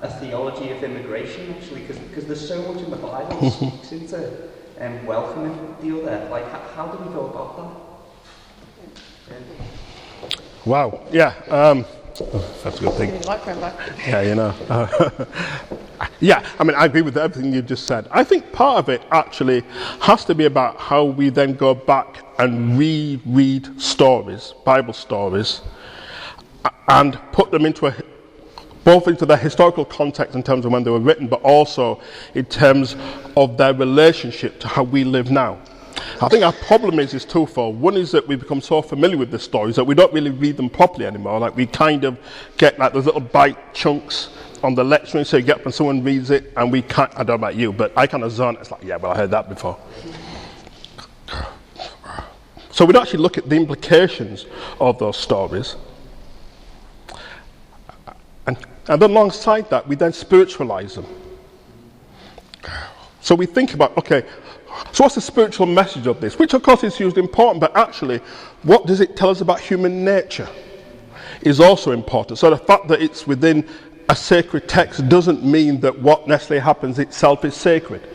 a theology of immigration actually? Because there's so much in the Bible that speaks into welcoming the other. How do we go about that? Wow. Yeah. That's a good thing. Yeah, I agree with everything you just said. I think part of it actually has to be about how we then go back and reread stories, Bible stories, and put them both into their historical context in terms of when they were written, but also in terms of their relationship to how we live now. I think our problem is twofold. One is that we become so familiar with the stories that we don't really read them properly anymore. We kind of get those little bite chunks on the lectionary, so you get up and someone reads it, and we can't, I don't know about you, but I kind of zone. It's I heard that before. So we don't actually look at the implications of those stories. And alongside that, we then spiritualize them. So we think about, so what's the spiritual message of this? Which of course is hugely important, but actually, what does it tell us about human nature is also important. So the fact that it's within a sacred text doesn't mean that what necessarily happens itself is sacred.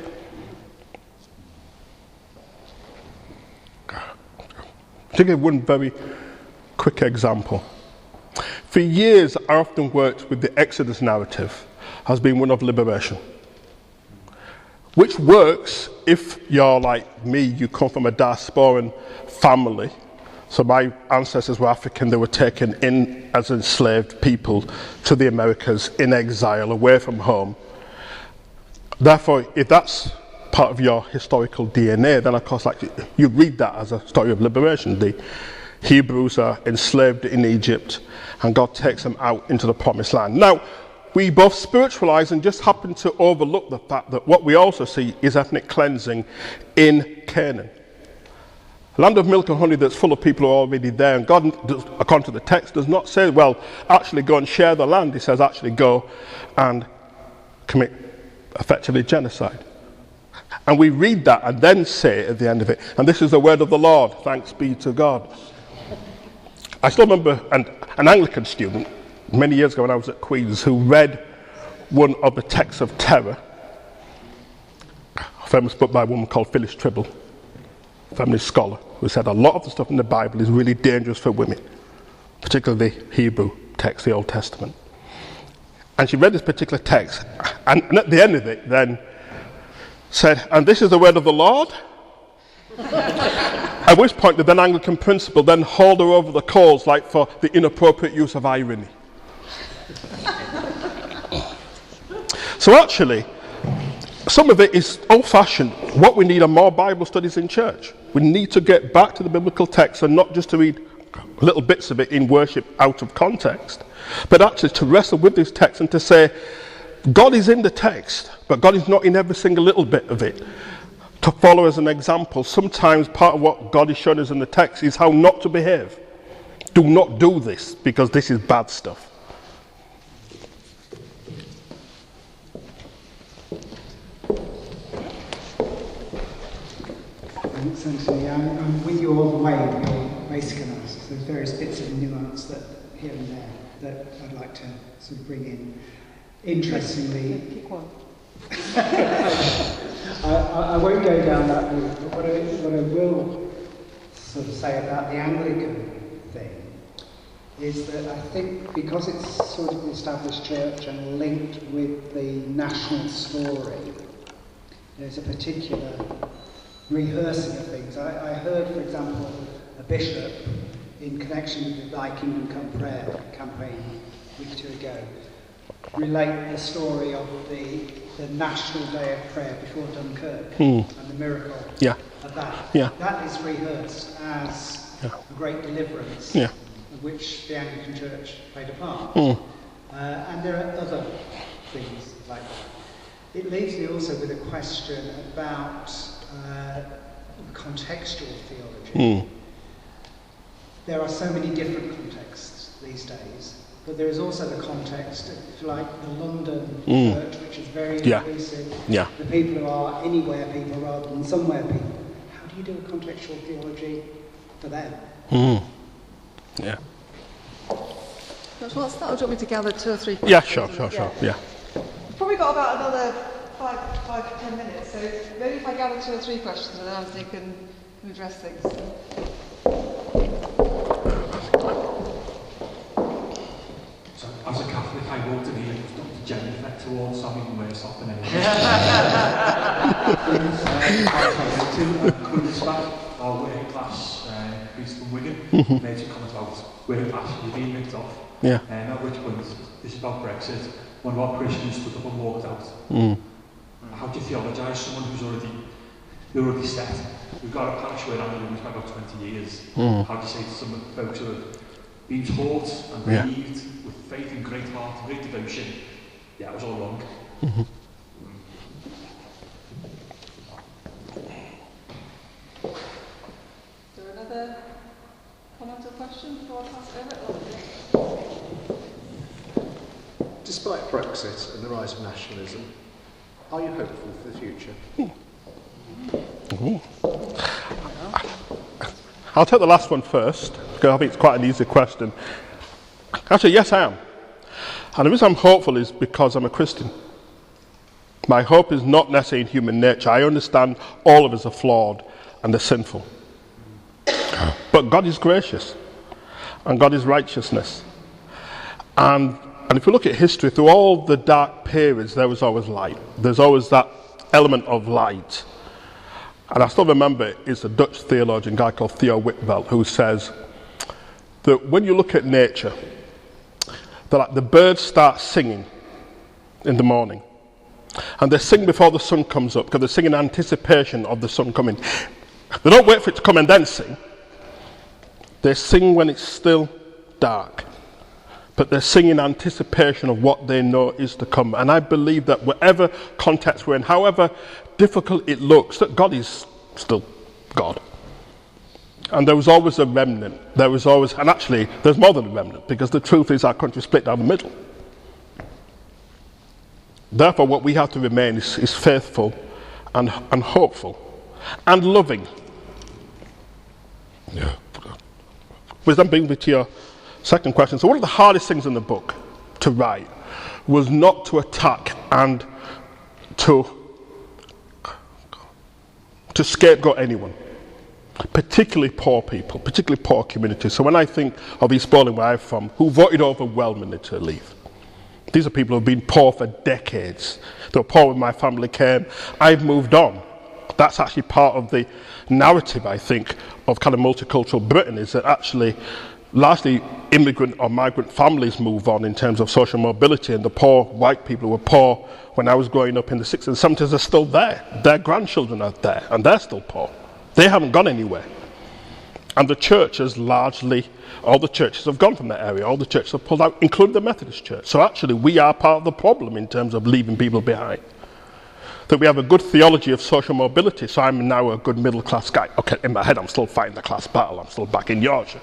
To give one very quick example. For years, I often worked with the Exodus narrative as being one of liberation, which works if you're like me, you come from a diasporan family. So my ancestors were African, they were taken in as enslaved people to the Americas in exile, away from home. Therefore, if that's part of your historical DNA, then of course you read that as a story of liberation. The Hebrews are enslaved in Egypt and God takes them out into the promised land. Now, we both spiritualize and just happen to overlook the fact that what we also see is ethnic cleansing in Canaan. land of milk and honey that's full of people who are already there. And God, according to the text, does not say, well, actually go and share the land. He says, actually go and commit effectively genocide. And we read that and then say at the end of it, and this is the word of the Lord, thanks be to God. I still remember an Anglican student many years ago when I was at Queen's who read one of the texts of terror, a famous book by a woman called Phyllis Tribble, a feminist scholar, who said a lot of the stuff in the Bible is really dangerous for women, particularly the Hebrew text, the Old Testament. And she read this particular text, and at the end of it then said, and this is the word of the Lord? At which point the then Anglican principal then hauled her over the coals like for the inappropriate use of irony. So actually, some of it is old-fashioned. What we need are more Bible studies in church. We need to get back to the biblical text and not just to read little bits of it in worship out of context, but actually to wrestle with this text and to say, God is in the text, but God is not in every single little bit of it. To follow as an example, sometimes part of what God is showing us in the text is how not to behave. Do not do this, because this is bad stuff. Thanks, Anthony. I'm with you all the way with your basic analysis. There's various bits of nuance that here and there that I'd like to sort of bring in. Interestingly, Pick one. I won't go down that route, but what I will sort of say about the Anglican thing is that I think because it's sort of the established church and linked with the national story, there's a particular rehearsing of things. I heard, for example, a bishop in connection with the Thy Kingdom Come prayer campaign a week or two ago relate the story of the National Day of Prayer before Dunkirk and the miracle of that. Yeah. That is rehearsed as a great deliverance of which the Anglican Church played a part. And there are other things like that. It leaves me also with a question about contextual theology. There are so many different contexts these days. But there is also the context, if you like, the London church, which is very inclusive. Yeah. The people who are anywhere people rather than somewhere people. How do you do a contextual theology for them? Yeah. Shall I start, or do you want me to gather 2 or 3 questions? Yeah, sure. Yeah. We've probably got about another 5 to 10 minutes, so maybe if I gather 2 or 3 questions and then Anthony can address things. As a Catholic, I voted here Dr. Jennifer towards something worse off than anyone. Our working class priest from Wigan made some comments about working class, you're being ripped off. Yeah. At which point, this is about Brexit, one of our Christians stood up and walked out. How do you theologise someone who's already set? We've got a parish where I've been for about 20 years. How do you say to some folks who have been taught and believed with faith and great heart and great devotion, it was all wrong? Is there another comment or question before I pass it over? Despite Brexit and the rise of nationalism, are you hopeful for the future? I'll take the last one first, because I think it's quite an easy question. Actually, yes, I am. And the reason I'm hopeful is because I'm a Christian. My hope is not necessarily in human nature. I understand all of us are flawed and are sinful. But God is gracious, and God is righteousness. And if you look at history, through all the dark periods, there was always light. There's always that element of light. And I still remember it's a Dutch theologian, a guy called Theo Whitbelt, who says that when you look at nature, that like the birds start singing in the morning. And they sing before the sun comes up, because they sing in anticipation of the sun coming. They don't wait for it to come and then sing. They sing when it's still dark. But they sing in anticipation of what they know is to come. And I believe that whatever context we're in, however difficult it looks, that God is still God. And there was always a remnant. There was always, and actually, there's more than a remnant, because the truth is our country split down the middle. Therefore, what we have to remain is faithful and hopeful and loving. Yeah. Which then brings me to your second question. So one of the hardest things in the book to write was not to attack and to scapegoat anyone, particularly poor people, particularly poor communities. So when I think of East Bowling, where I'm from, who voted overwhelmingly to leave, these are people who have been poor for decades. They were poor when my family came. I've moved on. That's actually part of the narrative, I think, of kind of multicultural Britain, is that actually largely immigrant or migrant families move on in terms of social mobility, and the poor white people who were poor when I was growing up in the 60s and 70s are still there. Their grandchildren are there, and they're still poor. They haven't gone anywhere. And the church has largely, all the churches have gone from that area, all the churches have pulled out, including the Methodist Church. So actually we are part of the problem in terms of leaving people behind. That we have a good theology of social mobility, so I'm now a good middle class guy. Okay, in my head I'm still fighting the class battle, I'm still back in Yorkshire.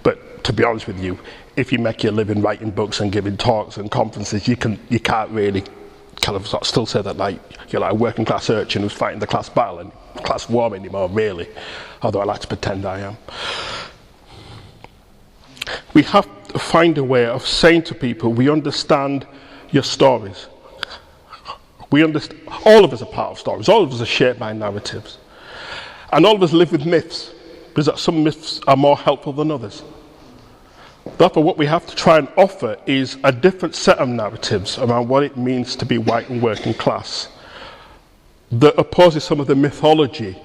But to be honest with you, if you make your living writing books and giving talks and conferences, you can't really kind of sort of still say that like you're like a working class urchin who's fighting the class battle and class war anymore, really, although I like to pretend I am. We have to find a way of saying to people, we understand your stories. We understand, all of us are part of stories, all of us are shaped by narratives. And all of us live with myths, because some myths are more helpful than others. Therefore, what we have to try and offer is a different set of narratives around what it means to be white and working class, that opposes some of the mythology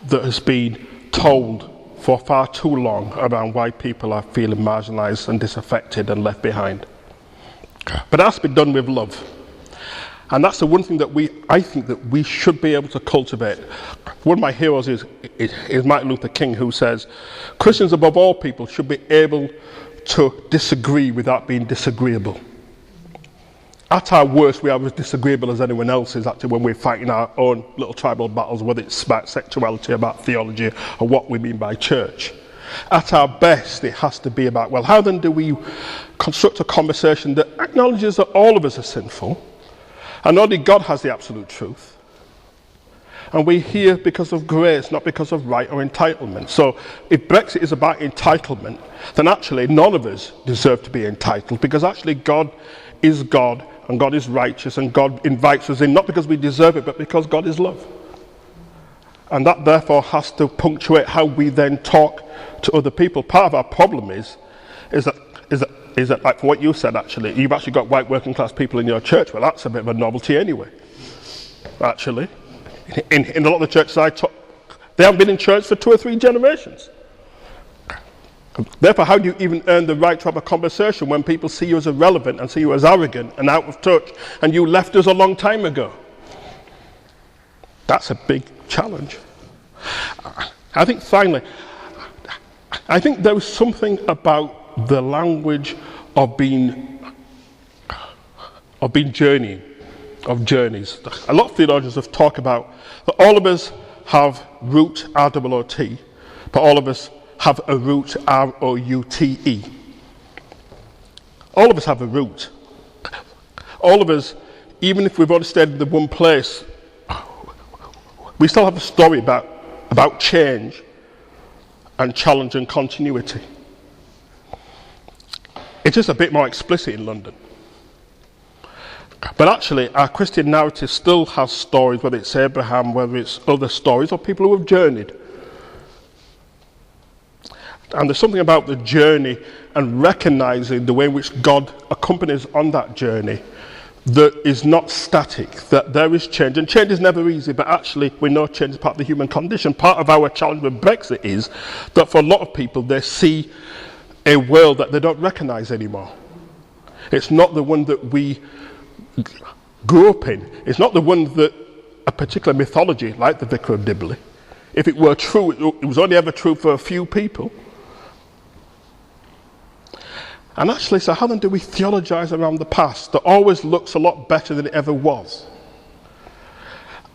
that has been told for far too long around why people are feeling marginalised and disaffected and left behind. But it has to be done with love. And that's the one thing that I think that we should be able to cultivate. One of my heroes is Martin Luther King, who says, Christians above all people should be able to disagree without being disagreeable. At our worst, we are as disagreeable as anyone else is actually when we're fighting our own little tribal battles, whether it's about sexuality, about theology, or what we mean by church. At our best, it has to be about, well, how then do we construct a conversation that acknowledges that all of us are sinful, and only God has the absolute truth. And we're here because of grace, not because of right or entitlement. So if Brexit is about entitlement, then actually none of us deserve to be entitled, because actually God is God, and God is righteous, and God invites us in, not because we deserve it, but because God is love. And that therefore has to punctuate how we then talk to other people. Part of our problem is that like for what you said, actually, you've actually got white working class people in your church. Well, that's a bit of a novelty anyway, actually. In a lot of the churches I talk, they haven't been in church for 2 or 3 generations. Therefore, how do you even earn the right to have a conversation when people see you as irrelevant and see you as arrogant and out of touch, and you left us a long time ago? That's a big challenge. I think finally, I think there is something about the language of being journeying, of journeys. A lot of theologians have talked about that all of us have root R-O-O-T, but all of us have a root R-O-U-T-E. All of us have a root. All of us, even if we've only stayed in the one place, we still have a story about change and challenge and continuity. It's just a bit more explicit in London. But actually, our Christian narrative still has stories, whether it's Abraham, whether it's other stories, or people who have journeyed. And there's something about the journey and recognizing the way in which God accompanies on that journey that is not static, that there is change. And change is never easy, but actually we know change is part of the human condition. Part of our challenge with Brexit is that for a lot of people, they see a world that they don't recognize anymore. It's not the one that we grew up in. It's not the one that a particular mythology, like the Vicar of Dibley, if it were true, it was only ever true for a few people. And actually, so how then do we theologize around the past that always looks a lot better than it ever was?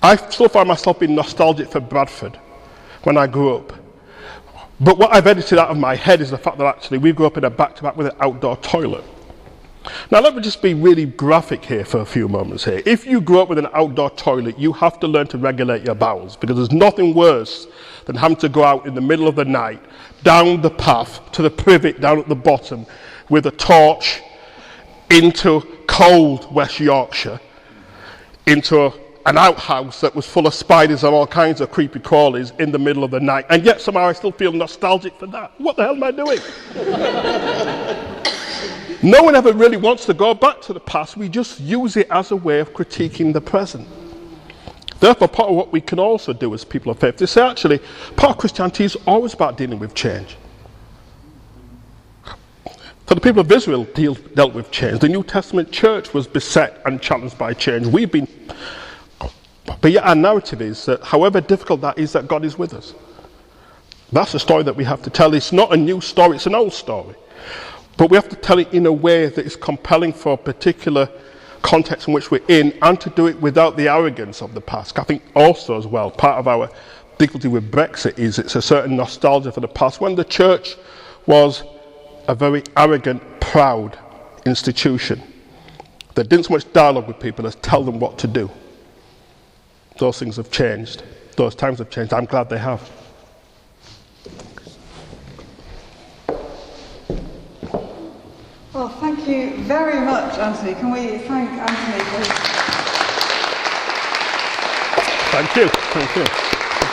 I still find myself being nostalgic for Bradford when I grew up. But what I've edited out of my head is the fact that actually we grew up in a back-to-back with an outdoor toilet. Now let me just be really graphic here for a few moments here. If you grew up with an outdoor toilet, you have to learn to regulate your bowels, because there's nothing worse than having to go out in the middle of the night, down the path to the privet down at the bottom with a torch into cold West Yorkshire, into an outhouse that was full of spiders and all kinds of creepy crawlies in the middle of the night, and yet somehow I still feel nostalgic for that. What the hell am I doing? No one ever really wants to go back to the past. We just use it as a way of critiquing the present. Therefore, part of what we can also do as people of faith is say, actually, part of Christianity is always about dealing with change. So the people of Israel dealt with change. The New Testament church was beset and challenged by change. But yet our narrative is that however difficult that is, that God is with us. That's the story that we have to tell. It's not a new story, it's an old story. But we have to tell it in a way that is compelling for a particular context in which we're in, and to do it without the arrogance of the past. I think also as well, part of our difficulty with Brexit is it's a certain nostalgia for the past, when the church was a very arrogant, proud institution that didn't so much dialogue with people as tell them what to do. Those things have changed. Those times have changed. I'm glad they have. Well, thank you very much, Anthony. Can we thank Anthony for his... Thank you. Thank you.